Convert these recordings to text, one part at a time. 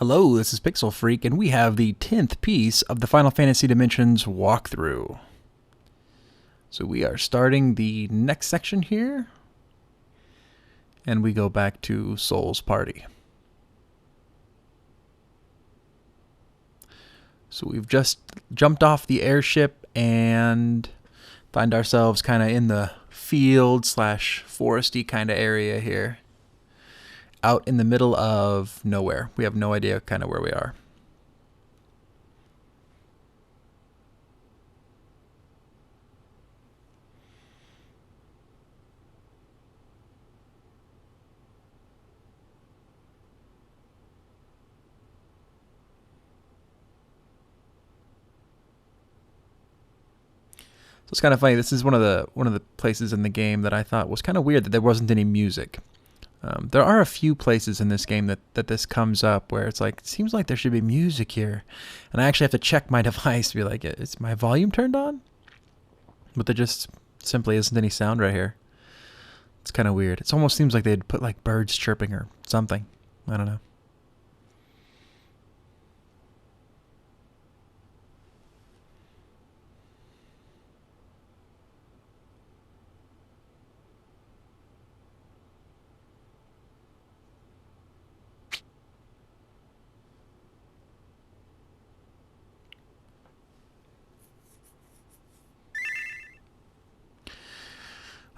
Hello, this is Pixel Freak, and we have the 10th piece of the Final Fantasy Dimensions walkthrough. So we are starting the next section here, and we go back to Soul's party. So we've just jumped off the airship and find ourselves kind of in the field / foresty kind of area here. Out in the middle of nowhere. We have no idea kind of where we are. So it's kind of funny. This is one of the places in the game that I thought was kind of weird that there wasn't any music. There are a few places in this game that this comes up where it's like, it seems like there should be music here. And I actually have to check my device to be like, is my volume turned on? But there just simply isn't any sound right here. It's kind of weird. It almost seems like they'd put like birds chirping or something. I don't know.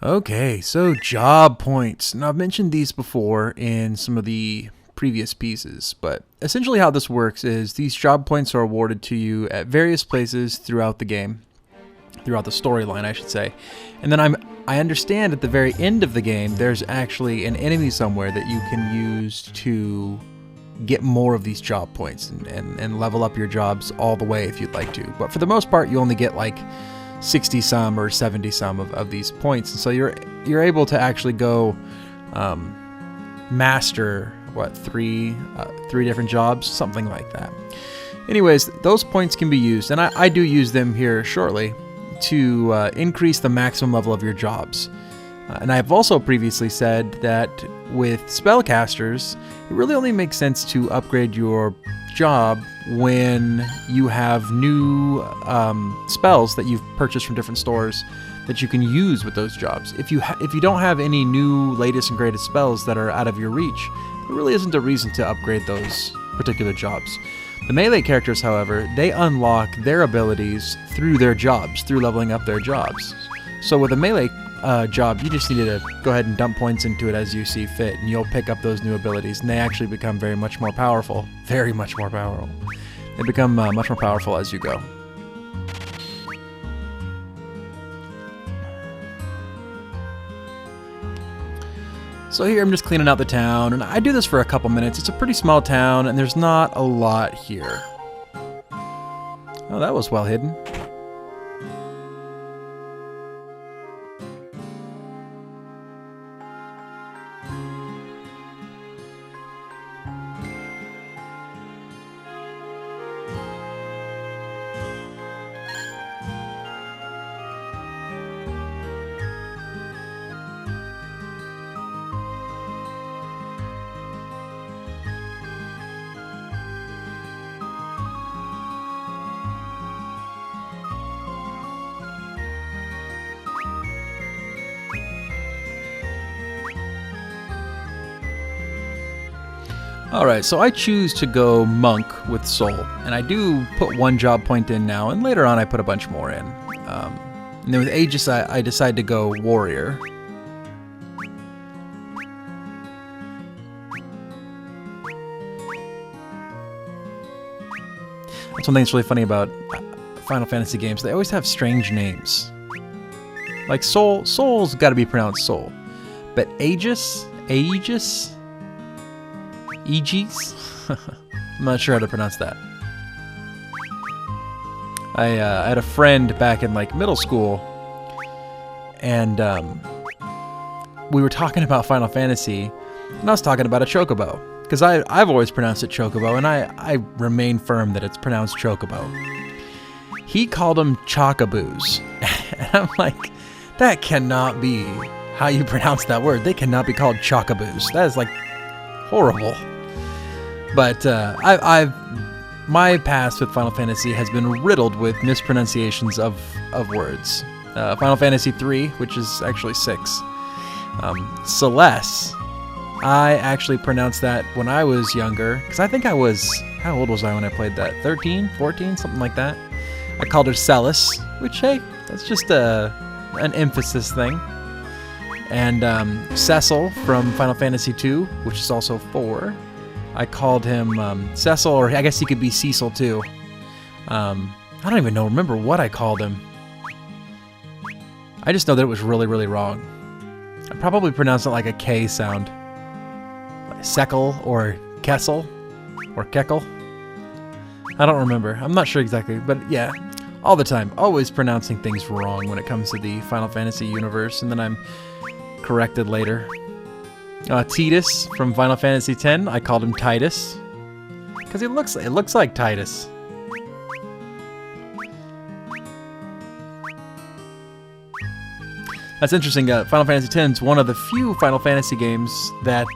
Okay, so job points. Now, I've mentioned these before in some of the previous pieces, but essentially how this works is these job points are awarded to you at various places throughout the game, throughout the storyline, I should say. And then I understand at the very end of the game, there's actually an enemy somewhere that you can use to get more of these job points and level up your jobs all the way if you'd like to. But for the most part, you only get like 60 some or 70 some of these points, and so you're able to actually go master three different jobs, something like that. Anyways, those points can be used, and I do use them here shortly to increase the maximum level of your jobs. And I've also previously said that with spellcasters, it really only makes sense to upgrade your job when you have new spells that you've purchased from different stores that you can use with those jobs. If you don't have any new latest and greatest spells that are out of your reach, there really isn't a reason to upgrade those particular jobs. The melee characters, however, they unlock their abilities through their jobs, through leveling up their jobs. So with a melee job, you just need to go ahead and dump points into it as you see fit, and you'll pick up those new abilities, and they actually become very much more powerful. Very much more powerful. They become much more powerful as you go. So here I'm just cleaning out the town, and I do this for a couple minutes. It's a pretty small town, and there's not a lot here. Oh, that was well hidden. Alright, so I choose to go Monk with Soul, and I do put one job point in now, and later on I put a bunch more in. And then with Aegis, I decide to go Warrior. That's one thing that's really funny about Final Fantasy games. They always have strange names. Like Soul's got to be pronounced Soul. But Aegis? I'm not sure how to pronounce that. I had a friend back in like middle school, and we were talking about Final Fantasy, and I was talking about a chocobo, because I've always pronounced it chocobo, and I remain firm that it's pronounced chocobo. He called them chocaboos, and I'm like, that cannot be how you pronounce that word. They cannot be called chocaboos. That is like horrible. But my past with Final Fantasy has been riddled with mispronunciations of words. Final Fantasy 3, which is actually 6. Celeste, I actually pronounced that when I was younger, because I think I was, how old was I when I played that? 13, 14, something like that. I called her Celis, which, hey, that's just an emphasis thing. And Cecil from Final Fantasy 2, which is also 4. I called him Cecil, or I guess he could be Cecil too. I don't even remember what I called him. I just know that it was really, really wrong. I probably pronounced it like a K sound. Like Sekel or Kessel or Kekel. I don't remember. I'm not sure exactly, but yeah, all the time. Always pronouncing things wrong when it comes to the Final Fantasy universe, and then I'm corrected later. Titus from Final Fantasy X, I called him Titus because it looks like Titus. That's interesting. Final Fantasy X is one of the few Final Fantasy games that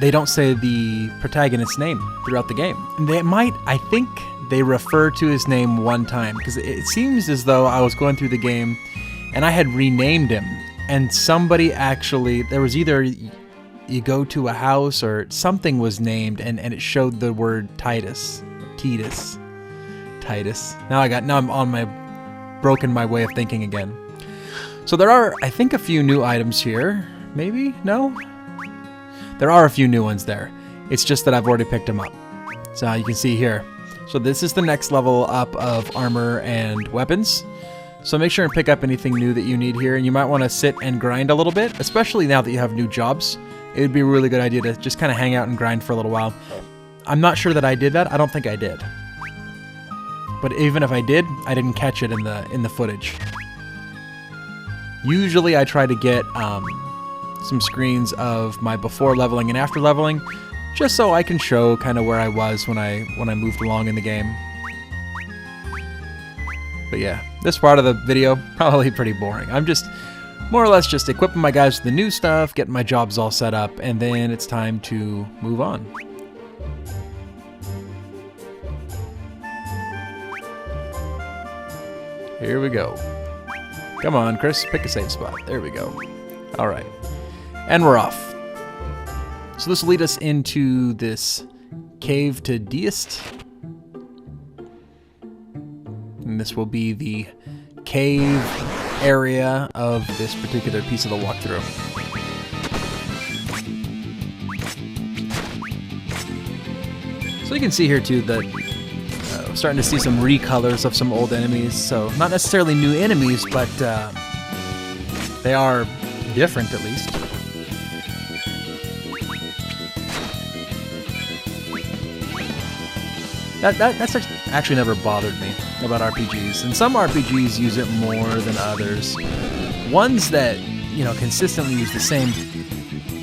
they don't say the protagonist's name throughout the game. They might, I think they refer to his name one time, because it seems as though I was going through the game and I had renamed him, and somebody actually, there was either you go to a house or something was named, and it showed the word Titus. Titus. Now I'm on my broken my way of thinking again. So there are, I think, a few new items here. Maybe? No? There are a few new ones there. It's just that I've already picked them up. So you can see here. So this is the next level up of armor and weapons. So make sure and pick up anything new that you need here. And you might want to sit and grind a little bit, especially now that you have new jobs. It would be a really good idea to just kind of hang out and grind for a little while. I'm not sure that I did that. I don't think I did. But even if I did, I didn't catch it in the footage. Usually I try to get some screens of my before leveling and after leveling, just so I can show kind of where I was when I moved along in the game. But yeah, this part of the video, probably pretty boring. I'm just more or less just equipping my guys with the new stuff, getting my jobs all set up, and then it's time to move on. Here we go. Come on, Chris, pick a safe spot. There we go. All right. And we're off. So this will lead us into this cave to Deist. And this will be the cave area of this particular piece of the walkthrough. So you can see here too that we're starting to see some recolors of some old enemies. So not necessarily new enemies, but they are different at least. That's actually never bothered me about RPGs, and some RPGs use it more than others. Ones that, you know, consistently use the same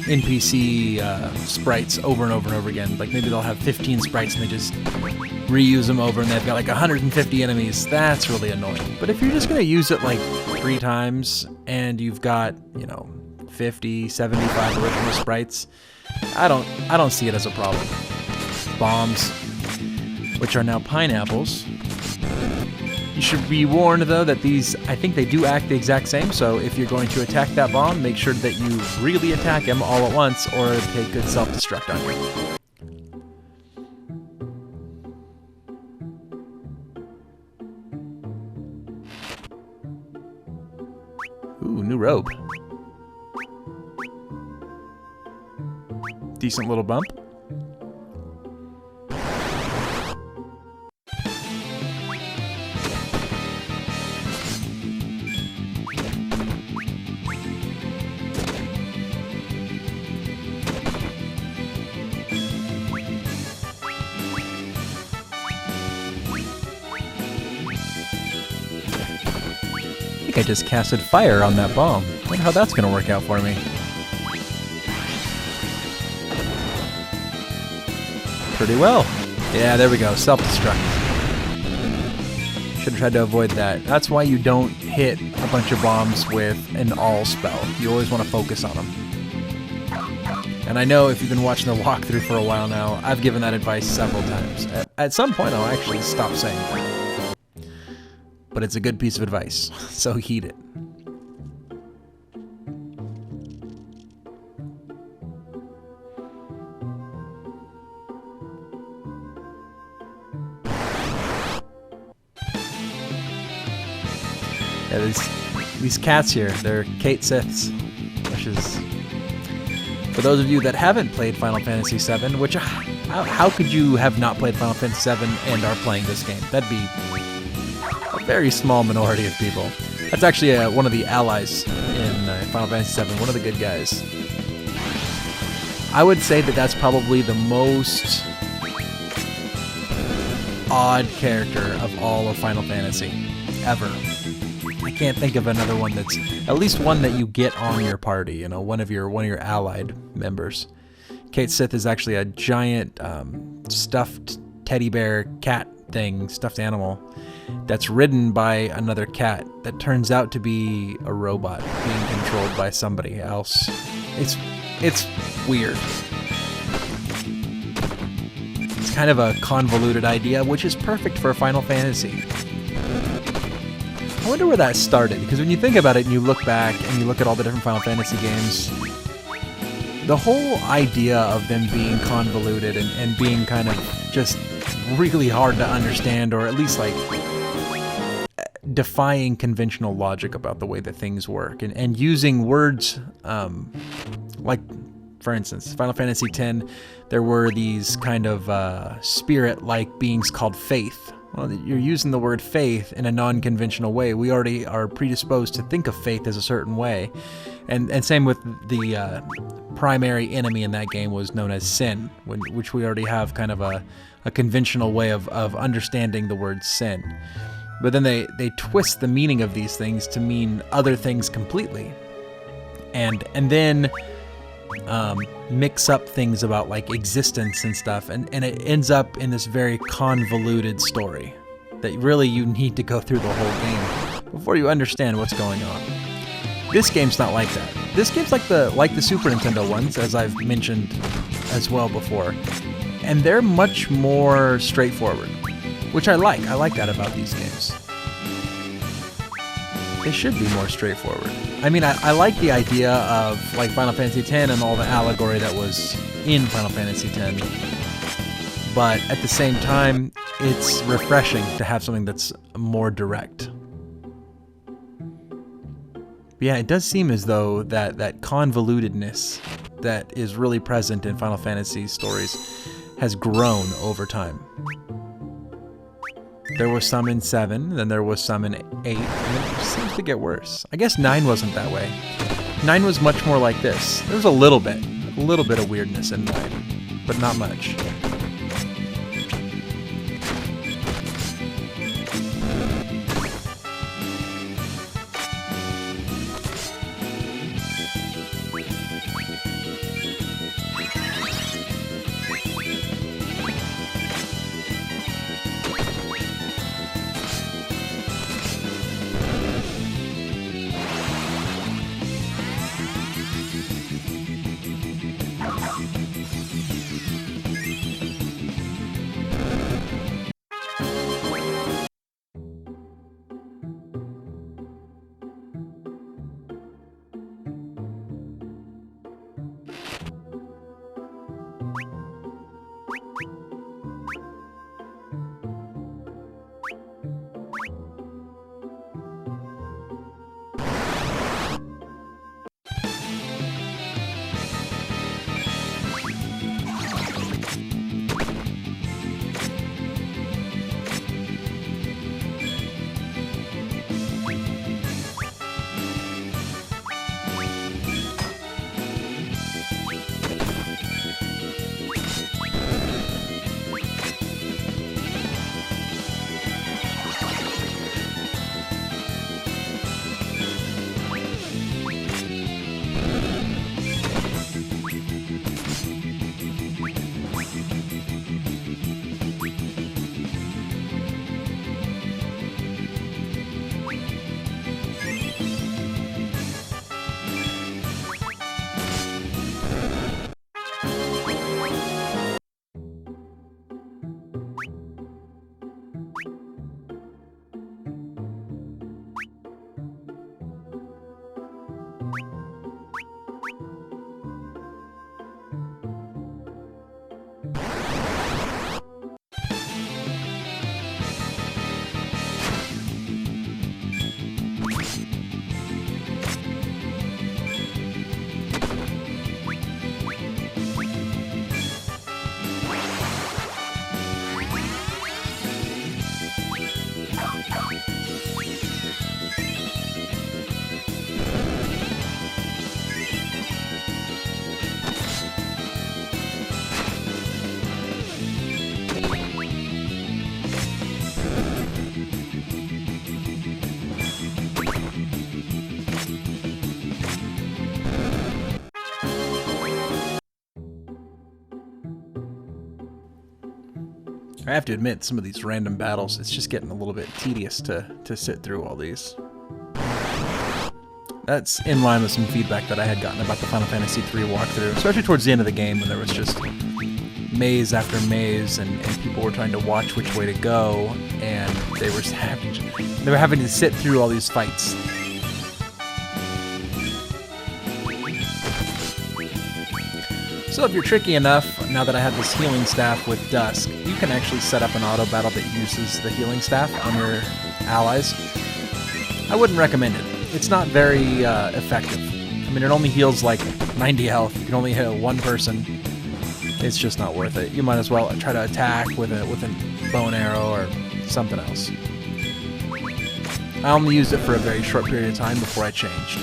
NPC sprites over and over and over again. Like maybe they'll have 15 sprites and they just reuse them over, and they've got like 150 enemies. That's really annoying. But if you're just gonna use it like 3 times and you've got, you know, 50, 75 original sprites, I don't see it as a problem. Bombs, which are now pineapples. You should be warned though that these, I think they do act the exact same, so if you're going to attack that bomb, make sure that you really attack him all at once, or take good self-destruct on you. Ooh, new robe. Decent little bump. I think I just casted fire on that bomb. I wonder how that's going to work out for me. Pretty well. Yeah, there we go. Self-destruct. Should have tried to avoid that. That's why you don't hit a bunch of bombs with an all spell. You always want to focus on them. And I know if you've been watching the walkthrough for a while now, I've given that advice several times. At some point, I'll actually stop saying that. But it's a good piece of advice, so heed it. Yeah, these cats here, they're Kate Siths, which is, for those of you that haven't played Final Fantasy VII, which, how could you have not played Final Fantasy VII and are playing this game? That'd be a very small minority of people. That's actually one of the allies in Final Fantasy VII, one of the good guys. I would say that that's probably the most odd character of all of Final Fantasy, ever. I can't think of another one that's at least one that you get on your party. You know, one of your allied members. Kate Sith is actually a giant stuffed teddy bear cat thing, stuffed animal that's ridden by another cat that turns out to be a robot being controlled by somebody else. It's weird. It's kind of a convoluted idea, which is perfect for Final Fantasy. I wonder where that started, because when you think about it and you look back and you look at all the different Final Fantasy games, the whole idea of them being convoluted and being kind of just really hard to understand, or at least like defying conventional logic about the way that things work, and using words like, for instance, Final Fantasy X, there were these kind of spirit-like beings called Faith. Well, you're using the word faith in a non-conventional way. We already are predisposed to think of faith as a certain way. And same with the primary enemy in that game was known as sin, which we already have kind of a conventional way of understanding the word sin. But then they twist the meaning of these things to mean other things completely. And then mix up things about like existence and stuff, and it ends up in this very convoluted story that really you need to go through the whole game before you understand what's going on. This game's not like that. This game's like the Super Nintendo ones, as I've mentioned as well before, and they're much more straightforward, which I like. I like that about these games. They should be more straightforward. I mean, I like the idea of like Final Fantasy X and all the allegory that was in Final Fantasy X, but at the same time, it's refreshing to have something that's more direct. But yeah, it does seem as though that convolutedness that is really present in Final Fantasy stories has grown over time. There was some in 7, then there was some in 8, and it seems to get worse. I guess 9 wasn't that way. 9 was much more like this. There was a little bit of weirdness in 9, but not much. I have to admit, some of these random battles, it's just getting a little bit tedious to sit through all these. That's in line with some feedback that I had gotten about the Final Fantasy III walkthrough, especially towards the end of the game when there was just maze after maze and people were trying to watch which way to go, and they were having to sit through all these fights. So if you're tricky enough, now that I have this healing staff with Dusk, you can actually set up an auto battle that uses the healing staff on your allies. I wouldn't recommend it. It's not very effective. I mean, it only heals like 90 health. You can only hit one person. It's just not worth it. You might as well try to attack with a bow and arrow or something else. I only used it for a very short period of time before I changed.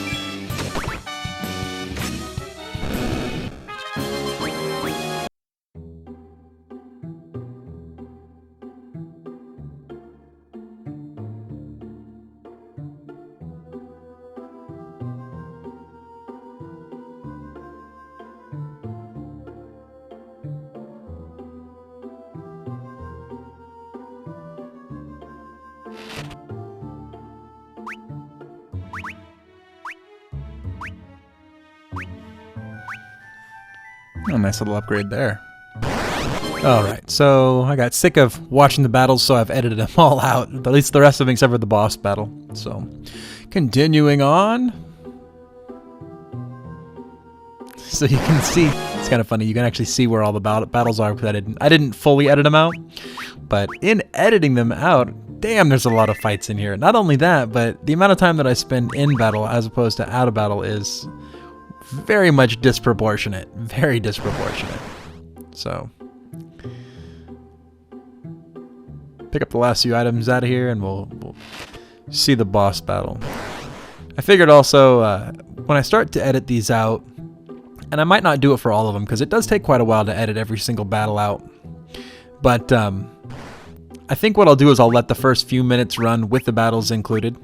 Oh, nice little upgrade there. Alright, so I got sick of watching the battles, so I've edited them all out. At least the rest of them except for the boss battle. So, continuing on. So you can see, it's kind of funny, you can actually see where all the battles are, because I didn't fully edit them out. But in editing them out, damn, there's a lot of fights in here. Not only that, but the amount of time that I spend in battle as opposed to out of battle is very much disproportionate. Very disproportionate. So, pick up the last few items out of here and we'll see the boss battle. I figured also, when I start to edit these out, and I might not do it for all of them because it does take quite a while to edit every single battle out, but I think what I'll do is I'll let the first few minutes run with the battles included,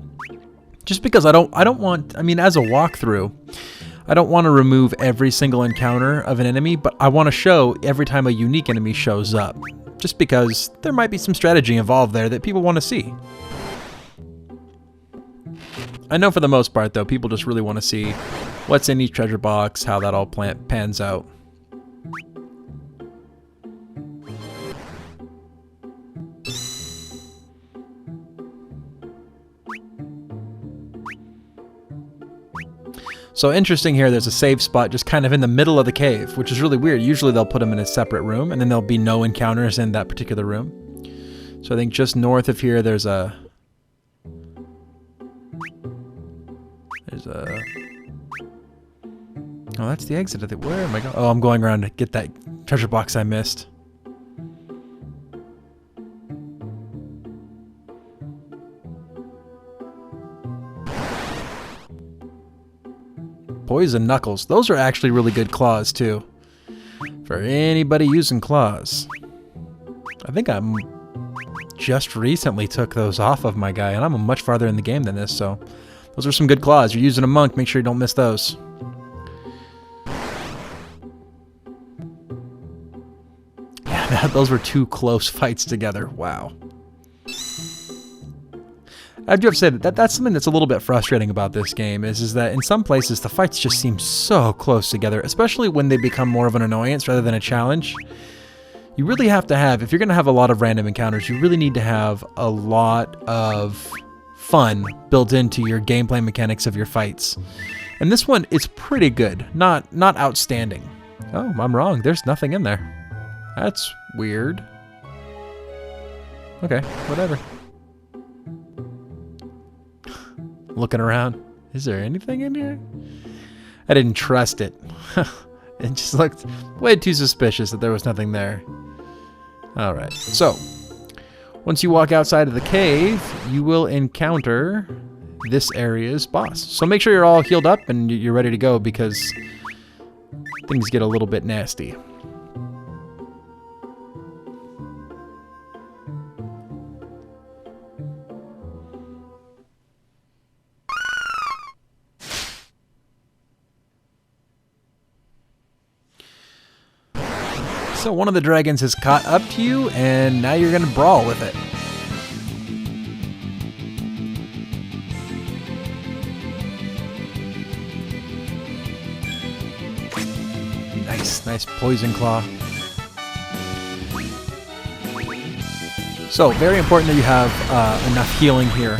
just because I don't want, I mean, as a walkthrough, I don't want to remove every single encounter of an enemy, but I want to show every time a unique enemy shows up, just because there might be some strategy involved there that people want to see. I know for the most part, though, people just really want to see what's in each treasure box, how that all pans out. So interesting here, there's a save spot just kind of in the middle of the cave, which is really weird. Usually they'll put them in a separate room, and then there'll be no encounters in that particular room. So I think just north of here, there's a... Oh, that's the exit. Where am I going? Oh, I'm going around to get that treasure box I missed. Poison knuckles. Those are actually really good claws, too. For anybody using claws. I think I just recently took those off of my guy, and I'm much farther in the game than this, so... Those are some good claws. You're using a monk, make sure you don't miss those. Yeah, those were two close fights together. Wow. I do have to say that's something that's a little bit frustrating about this game, is that in some places the fights just seem so close together, especially when they become more of an annoyance rather than a challenge. You really have to have, if you're going to have a lot of random encounters, you really need to have a lot of fun built into your gameplay mechanics of your fights. And this one is pretty good, not outstanding. Oh, I'm wrong. There's nothing in there. That's weird. Okay, whatever. Looking around. Is there anything in here? I didn't trust it. It just looked way too suspicious that there was nothing there. Alright, so once you walk outside of the cave, you will encounter this area's boss. So make sure you're all healed up and you're ready to go, because things get a little bit nasty. So one of the dragons has caught up to you, and now you're going to brawl with it. Nice poison claw. So very important that you have enough healing here.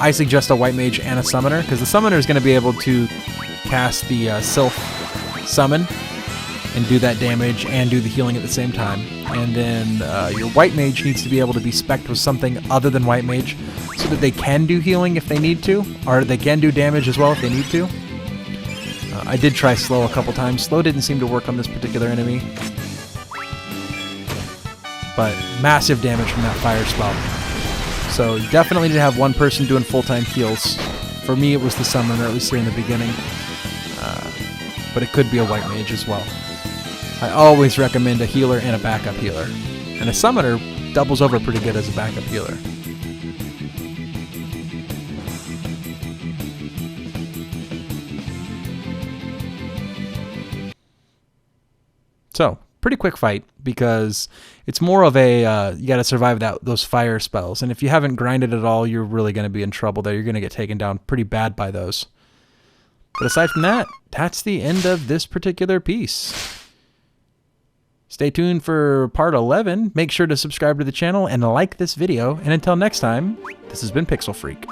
I suggest a white mage and a summoner, because the summoner is going to be able to cast the Sylph summon and do that damage and do the healing at the same time. And then your white mage needs to be able to be specced with something other than white mage so that they can do healing if they need to, or they can do damage as well if they need to. I did try slow a couple times. Slow didn't seem to work on this particular enemy. But massive damage from that fire spell. So you definitely need to have one person doing full-time heals. For me, it was the summoner, at least here in the beginning. But it could be a white mage as well. I always recommend a healer and a backup healer. And a summoner doubles over pretty good as a backup healer. So, pretty quick fight, because it's more of a, you gotta survive those fire spells. And if you haven't grinded at all, you're really gonna be in trouble there. You're gonna get taken down pretty bad by those. But aside from that, that's the end of this particular piece. Stay tuned for part 11. Make sure to subscribe to the channel and like this video. And until next time, this has been Pixel Freak.